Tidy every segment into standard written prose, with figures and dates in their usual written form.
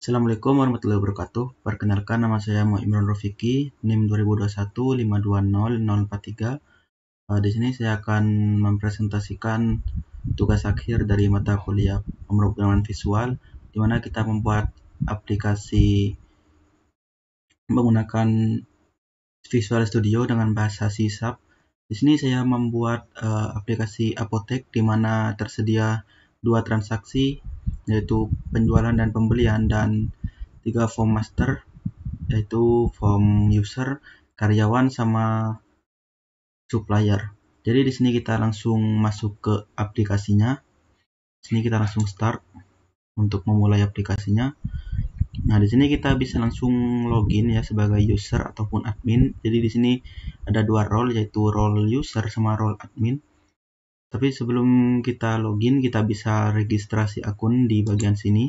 Assalamualaikum warahmatullahi wabarakatuh. Perkenalkan, nama saya Imran Rofiki, NIM 2021520043. Di sini saya akan mempresentasikan tugas akhir dari mata kuliah pemrograman visual, di mana kita membuat aplikasi menggunakan Visual Studio dengan bahasa C#. Di sini saya membuat aplikasi apotek di mana tersedia dua transaksi, yaitu penjualan dan pembelian, dan 3 form master, yaitu form user, karyawan, sama supplier. Jadi di sini kita langsung masuk ke aplikasinya. Di sini kita langsung start untuk memulai aplikasinya. Nah, di sini kita bisa langsung login ya sebagai user ataupun admin. Jadi di sini ada dua role, yaitu role user sama role admin. Tapi sebelum kita login, kita bisa registrasi akun di bagian sini.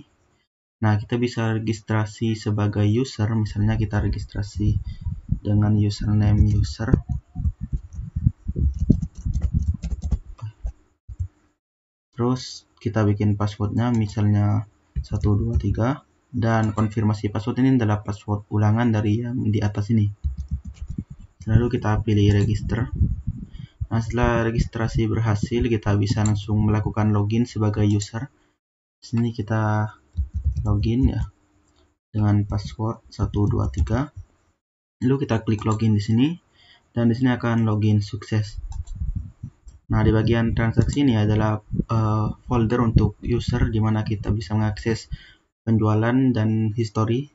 Nah, kita bisa registrasi sebagai user, misalnya kita registrasi dengan username user. Terus kita bikin passwordnya, misalnya 123, dan konfirmasi password ini adalah password ulangan dari yang di atas ini. Lalu kita pilih register. Nah, setelah registrasi berhasil, kita bisa langsung melakukan login sebagai user. Di sini kita login ya dengan password 123. Lalu kita klik login di sini, dan di sini akan login sukses. Nah, di bagian transaksi ini adalah folder untuk user, di mana kita bisa mengakses penjualan dan history.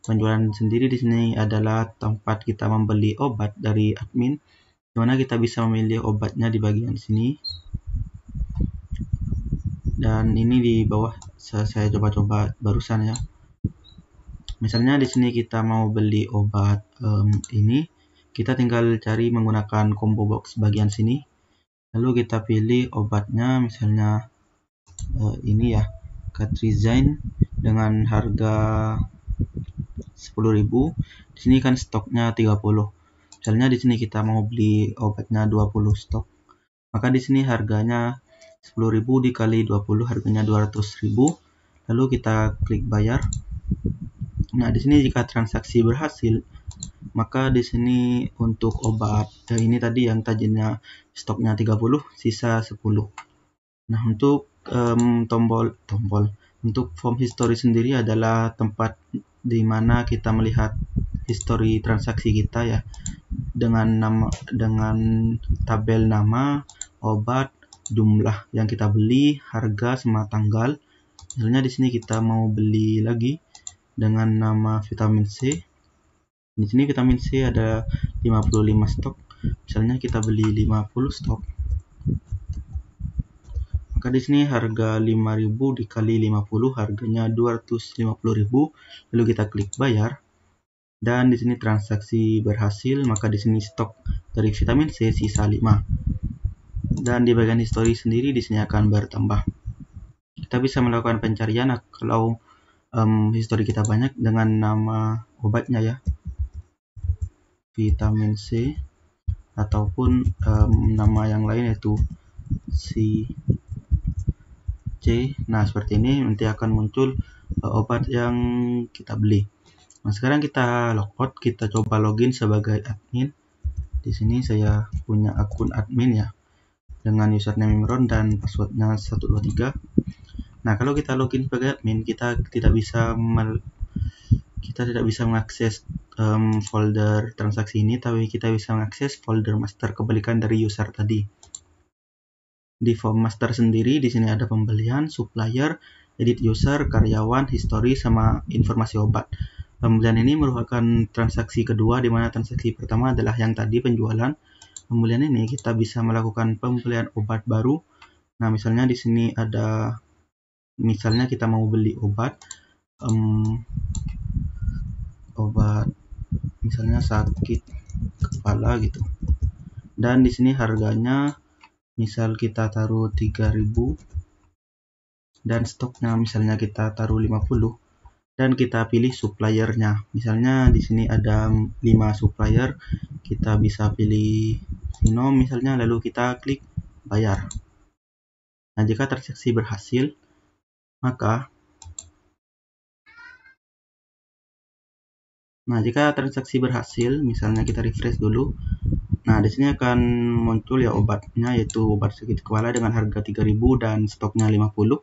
Penjualan sendiri di sini adalah tempat kita membeli obat dari admin, di mana kita bisa memilih obatnya di bagian sini. Dan ini di bawah saya coba-coba barusan ya. Misalnya di sini kita mau beli obat ini, kita tinggal cari menggunakan combo box bagian sini. Lalu kita pilih obatnya, misalnya ini ya, Catrizine dengan harga 10.000. Di sini kan stoknya 30. Misalnya di sini kita mau beli obatnya 20 stok, maka di sini harganya 10.000 dikali 20, harganya 200.000. Lalu kita klik bayar. Nah, di sini jika transaksi berhasil, maka di sini untuk obat ini tadi yang tadinya stoknya 30, sisa 10. Nah, untuk tombol untuk form history sendiri adalah tempat di mana kita melihat history transaksi kita ya, dengan tabel nama, obat, jumlah yang kita beli, harga, sama tanggal. Misalnya di sini kita mau beli lagi dengan nama vitamin C. Di sini vitamin C ada 55 stok. Misalnya kita beli 50 stok. Maka di sini harga 5.000 dikali 50, harganya 250.000. Lalu kita klik bayar. Dan di sini transaksi berhasil, maka di sini stok dari vitamin C sisa 5. Dan di bagian history sendiri di sini akan bertambah. Kita bisa melakukan pencarian kalau history kita banyak dengan nama obatnya ya, vitamin C, ataupun nama yang lain yaitu C. Nah, seperti ini nanti akan muncul obat yang kita beli. Nah, sekarang kita logout, kita coba login sebagai admin. Di sini saya punya akun admin ya, dengan username Imron dan passwordnya 123. Nah, kalau kita login sebagai admin, kita tidak bisa mengakses folder transaksi ini, tapi kita bisa mengakses folder master, kebalikan dari user tadi. Di form master sendiri di sini ada pembelian, supplier, edit user, karyawan, history, sama informasi obat. Pembelian ini merupakan transaksi kedua, di mana transaksi pertama adalah yang tadi penjualan. Pembelian ini kita bisa melakukan pembelian obat baru. Nah, misalnya di sini ada, misalnya kita mau beli obat misalnya sakit kepala gitu. Dan di sini harganya misal kita taruh 3.000 dan stoknya misalnya kita taruh 50, dan kita pilih suppliernya. Misalnya di sini ada 5 supplier, kita bisa pilih Sino misalnya, lalu kita klik bayar. Nah, jika transaksi berhasil, maka Nah, jika transaksi berhasil, misalnya kita refresh dulu. Nah, di sini akan muncul ya obatnya, yaitu obat sakit kepala dengan harga 3.000 dan stoknya 50.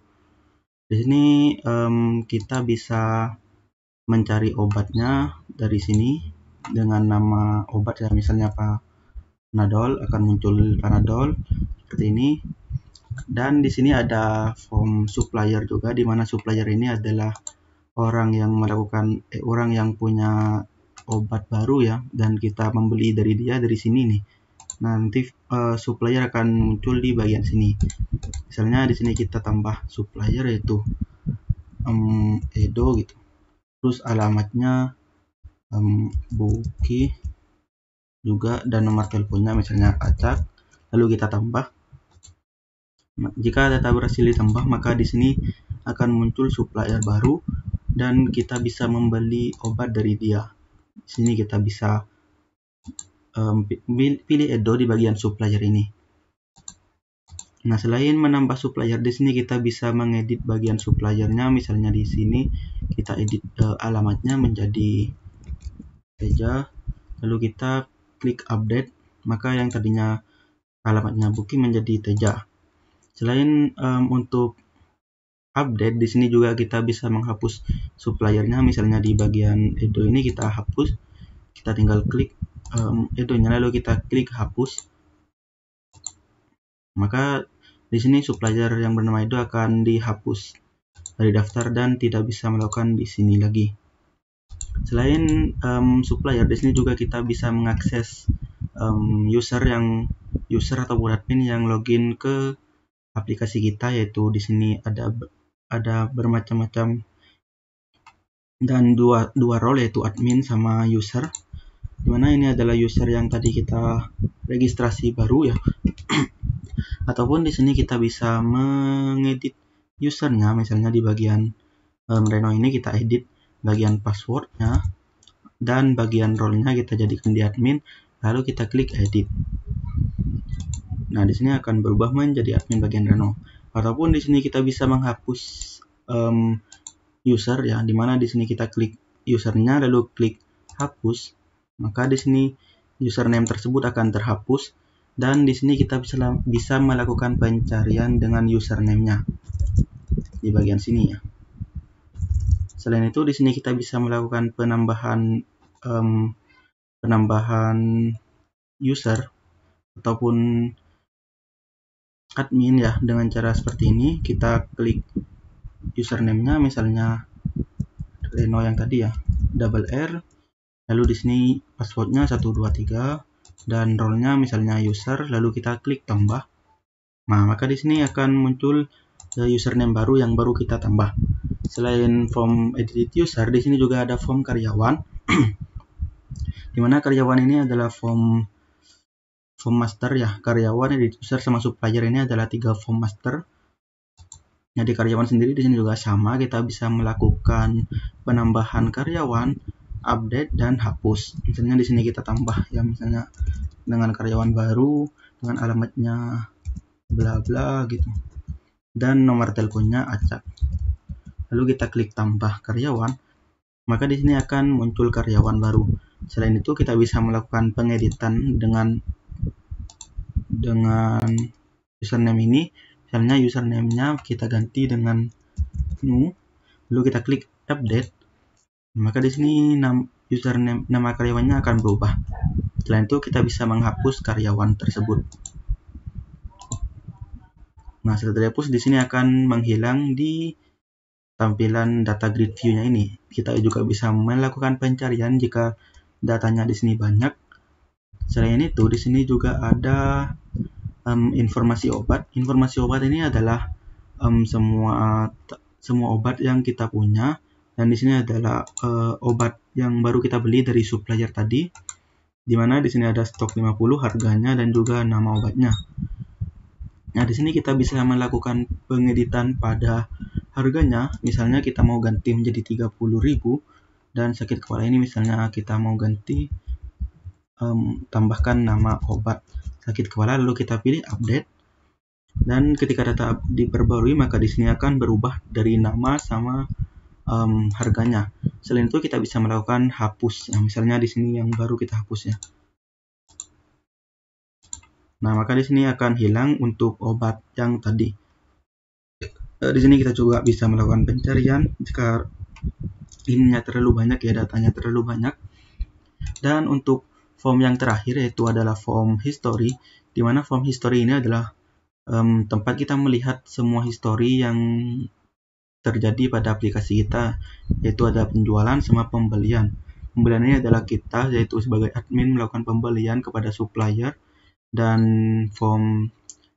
Di sini kita bisa mencari obatnya dari sini dengan nama obat ya, misalnya Panadol, akan muncul Panadol seperti ini. Dan di sini ada form supplier juga, di mana supplier ini adalah orang yang punya obat baru ya, dan kita membeli dari dia dari sini nih. Nanti supplier akan muncul di bagian sini. Misalnya di sini kita tambah supplier yaitu Edo gitu. Terus alamatnya Buki juga, dan nomor teleponnya misalnya Acak. Lalu kita tambah. Jika data berhasil ditambah, maka di sini akan muncul supplier baru dan kita bisa membeli obat dari dia. Di sini kita bisa pilih Edo di bagian supplier ini. Nah, selain menambah supplier, di sini kita bisa mengedit bagian suppliernya. Misalnya di sini kita edit alamatnya menjadi Teja, lalu kita klik update, maka yang tadinya alamatnya Buki menjadi Teja. Selain untuk update, di sini juga kita bisa menghapus suppliernya. Misalnya di bagian Edo ini kita hapus, kita tinggal klik Edonya, lalu kita klik hapus. Maka di sini supplier yang bernama Edo akan dihapus dari daftar dan tidak bisa melakukan di sini lagi. Selain supplier, di sini juga kita bisa mengakses user ataupun admin yang login ke aplikasi kita, yaitu di sini ada bermacam-macam dan dua role, yaitu admin sama user. Dimana ini adalah user yang tadi kita registrasi baru ya. Ataupun di sini kita bisa mengedit usernya, misalnya di bagian Reno ini kita edit bagian passwordnya dan bagian role-nya kita jadikan di admin, lalu kita klik edit. Nah, di sini akan berubah menjadi admin bagian Reno. Ataupun di sini kita bisa menghapus user ya, dimana di sini kita klik usernya lalu klik hapus, maka di sini username tersebut akan terhapus dan di sini kita bisa melakukan pencarian dengan username-nya di bagian sini ya. Selain itu di sini kita bisa melakukan penambahan user ataupun admin ya dengan cara seperti ini. Kita klik username-nya, misalnya Reno yang tadi ya, double R, lalu di sini passwordnya 123 dan role-nya misalnya user, lalu kita klik tambah. Nah, maka di sini akan muncul username baru yang baru kita tambah. Selain form edit user, di sini juga ada form karyawan. Dimana karyawan ini adalah form master ya. Karyawan, edit user sama supplier ini adalah 3 form master. Jadi karyawan sendiri di sini juga sama, kita bisa melakukan penambahan karyawan, update dan hapus. Misalnya di sini kita tambah ya, misalnya dengan karyawan baru dengan alamatnya bla bla gitu. Dan nomor teleponnya acak. Lalu kita klik tambah karyawan, maka di sini akan muncul karyawan baru. Selain itu kita bisa melakukan pengeditan dengan username ini. Misalnya username-nya kita ganti dengan new, lalu kita klik update, maka di sini nama karyawannya akan berubah. Selain itu kita bisa menghapus karyawan tersebut. Nah, setelah dihapus di sini akan menghilang di tampilan data grid view-nya ini. Kita juga bisa melakukan pencarian jika datanya di sini banyak. Selain itu, di sini juga ada informasi obat. Informasi obat ini adalah semua obat yang kita punya, dan di sini adalah obat yang baru kita beli dari supplier tadi, dimana di sini ada stok 50, harganya dan juga nama obatnya. Nah, di sini kita bisa melakukan pengeditan pada harganya. Misalnya kita mau ganti menjadi 30.000 dan sakit kepala ini misalnya kita mau ganti tambahkan nama obat sakit kepala, lalu kita pilih update. Dan ketika data diperbarui, maka di sini akan berubah dari nama sama harganya. Selain itu kita bisa melakukan hapus. Nah, misalnya di sini yang baru kita hapus ya. Nah, maka di sini akan hilang untuk obat yang tadi. Di sini kita juga bisa melakukan pencarian jika ininya terlalu banyak ya, datanya terlalu banyak. Dan untuk form yang terakhir yaitu adalah form history, di mana form history ini adalah tempat kita melihat semua history yang terjadi pada aplikasi kita, yaitu ada penjualan sama pembelian. Pembelian ini adalah kita, yaitu sebagai admin melakukan pembelian kepada supplier, dan form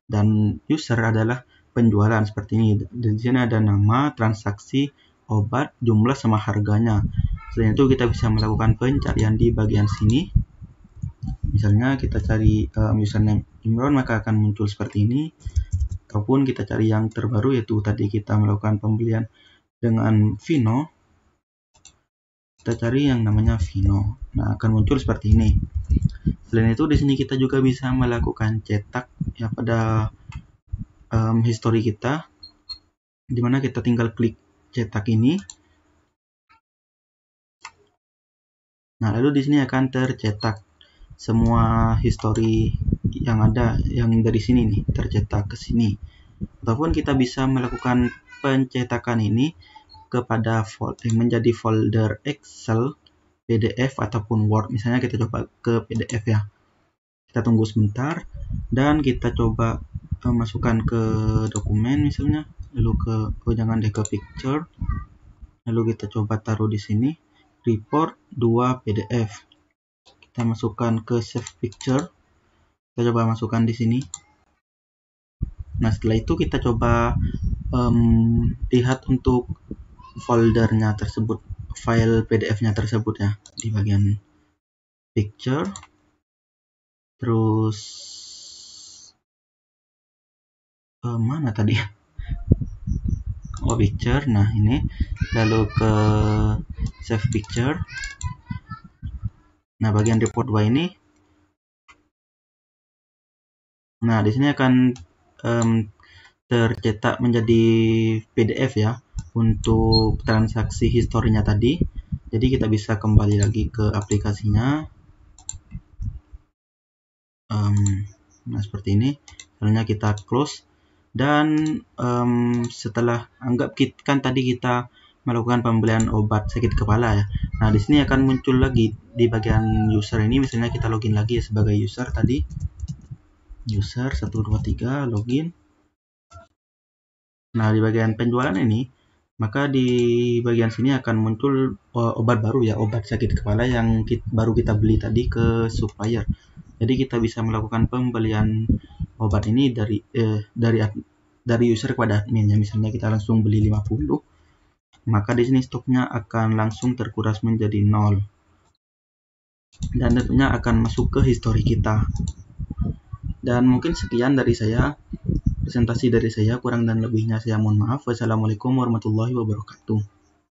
dan user adalah penjualan seperti ini. Di sini ada nama, transaksi, obat, jumlah sama harganya. Selain itu kita bisa melakukan pencarian di bagian sini. Misalnya kita cari username Imron, maka akan muncul seperti ini. Ataupun kita cari yang terbaru, yaitu tadi kita melakukan pembelian dengan Vino. Kita cari yang namanya Vino. Nah, akan muncul seperti ini. Selain itu di sini kita juga bisa melakukan cetak ya pada history kita, dimana kita tinggal klik cetak ini. Nah, lalu di sini akan tercetak semua history yang ada, yang dari sini nih, tercetak ke sini. Ataupun kita bisa melakukan pencetakan ini kepada menjadi folder Excel, PDF ataupun Word. Misalnya kita coba ke PDF ya. Kita tunggu sebentar dan kita coba masukkan ke dokumen misalnya, lalu jangan deh, ke picture. Lalu kita coba taruh di sini report 2 PDF. Kita masukkan ke save picture. Kita coba masukkan di sini. Nah, setelah itu kita coba lihat untuk foldernya tersebut, file PDF-nya tersebut ya, di bagian picture. Terus mana tadi? Oh, picture. Nah, ini lalu ke save picture. Nah, bagian report 2 ini. Nah, di sini akan tercetak menjadi PDF ya untuk transaksi historinya tadi. Jadi kita bisa kembali lagi ke aplikasinya. Nah, seperti ini. Selanjutnya kita close. Dan setelah kan tadi kita melakukan pembelian obat sakit kepala ya. Nah, di sini akan muncul lagi di bagian user ini. Misalnya kita login lagi ya sebagai user tadi. User 123 login. Nah, di bagian penjualan ini, maka di bagian sini akan muncul obat baru ya, obat sakit kepala yang baru kita beli tadi ke supplier. Jadi kita bisa melakukan pembelian obat ini dari user kepada admin ya. Misalnya kita langsung beli 50, maka di sini stoknya akan langsung terkuras menjadi 0. Dan tentunya akan masuk ke history kita. Dan mungkin sekian dari saya, presentasi dari saya, kurang dan lebihnya saya mohon maaf. Wassalamualaikum warahmatullahi wabarakatuh.